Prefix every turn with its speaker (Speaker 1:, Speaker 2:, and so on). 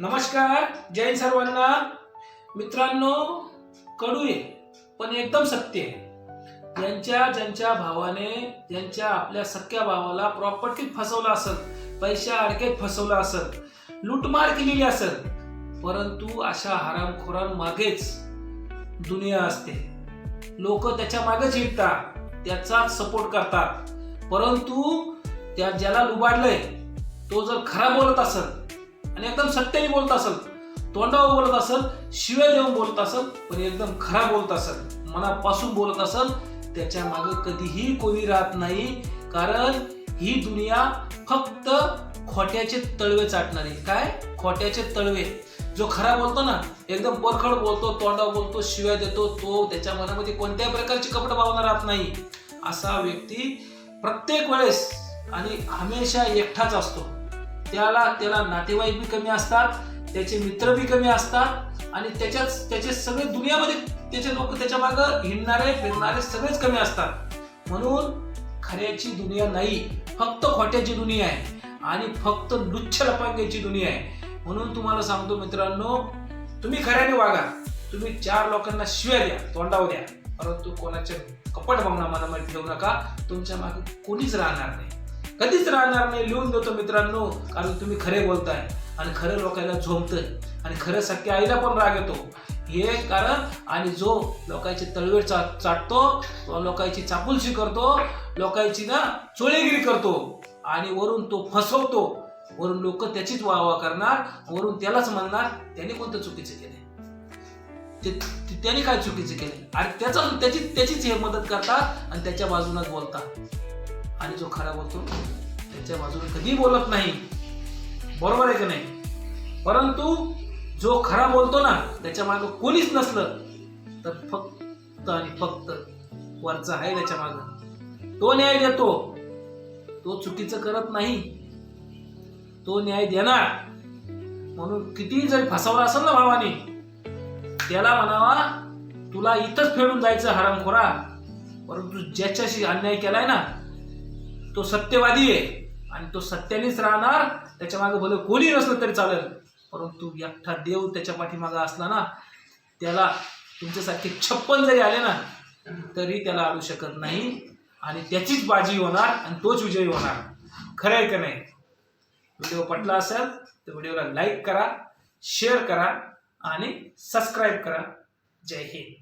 Speaker 1: नमस्कार, जय सर्वांना. मित्रांनो, कडू आहे पण एकदम सत्य आहे. ज्यांच्या भावाने ज्यांच्या आपल्या सख्या भावाला प्रॉपर्टीत फसवलं असेल, पैशा अडकेत फसवलं असेल, लूटमार केलेली असेल, परंतु अशा हरामखोरांमागेच दुनिया असते. लोक त्याच्या मागेच हिंडतात, त्याचाच सपोर्ट करतात. परंतु ज्याला लुबाडलंय तो जर खरा बोलत असेल आणि एकदम सत्याने बोलत असेल, तोंडावर बोलत असेल, शिव्या देऊन बोलत असेल, पण एकदम खरा बोलत असेल, मनापासून बोलत असेल, त्याच्या मागे कधीही कोणी राहत नाही. कारण ही दुनिया फक्त खोट्याचे तळवे चाटणारी. काय खोट्याचे तळवे? जो खरा बोलतो ना, एकदम परखड बोलतो, तोंडावर बोलतो, शिव्या देतो, तो त्याच्या मनामध्ये कोणत्याही प्रकारची कपट भावना राहत नाही. असा व्यक्ती प्रत्येक वेळेस आणि हमेशा एकटाच असतो. त्याला नातेवाईक बी कमी असतात, त्याचे मित्र बी कमी असतात आणि त्याचे सगळे दुनियामध्ये त्याचे लोक त्याच्या मागे हिंडणारे फिरणारे सगळेच कमी असतात. म्हणून खऱ्याची दुनिया नाही, फक्त खोट्याची दुनिया आहे आणि फक्त लुच्छ लपांग्याची दुनिया आहे. म्हणून तुम्हाला सांगतो मित्रांनो, तुम्ही खऱ्याने वागा. तुम्ही चार लोकांना शिव्या द्या, तोंडावर द्या, परंतु कोणाच्या कपट भावना मनामध्ये ठेवू नका. तुमच्या मागे कोणीच राहणार नाही, कधीच राहणार नाही. लिहून देतो मित्रांनो, कारण तुम्ही खरे बोलताय आणि खरं लोकांना झोंबतंय आणि खरं सख्या आईला पण राग येतो. हे कारण आणि जो लोकांची तळवे चाटतो, तो लोकांची चापुलशी करतो, लोकांची ना चोळेगिरी करतो आणि वरून तो फसवतो. वरून लोक त्याचीच वाहवा करणार, वरून त्यालाच म्हणणार त्याने कोणतं चुकीचं केलंय, त्याने काय चुकीचं केलंय, आणि त्याचीच हे मदत करतात आणि त्याच्या बाजूनच बोलतात. आणि जो खरा बोलतो त्याच्या बाजूने कधी बोलत नाही. बरोबर आहे की नाही? परंतु जो खरा बोलतो ना, त्याच्या मागे कोणीच नसलं तर फक्त आणि फक्त वरचा आहे त्याच्या मागे, तो न्याय देतो. तो चुकीचं करत नाही, तो न्याय देणार. म्हणून कितीही जरी फसवला असेल ना भावाने, त्याला म्हणावा तुला इथंच फेडून जायचं हरामखोरा. परंतु ज्याच्याशी अन्याय केलाय ना, तो सत्यवादी आहे आणि तो सत्यानेच राहणार. त्याच्या मागे भले कोणी नसलं तरी चालेल, परंतु एकटा देव त्याच्या पाठीमागे असला ना, त्याला तुमच्यासारखे 56 जरी आले ना तरी त्याला आणू शकत नाही आणि त्याचीच बाजी होणार आणि तोच विजयी होणार. खरं आहे का नाही? व्हिडिओ पटला असेल तर व्हिडिओला लाईक करा, शेअर करा आणि सबस्क्राईब करा. जय हिंद.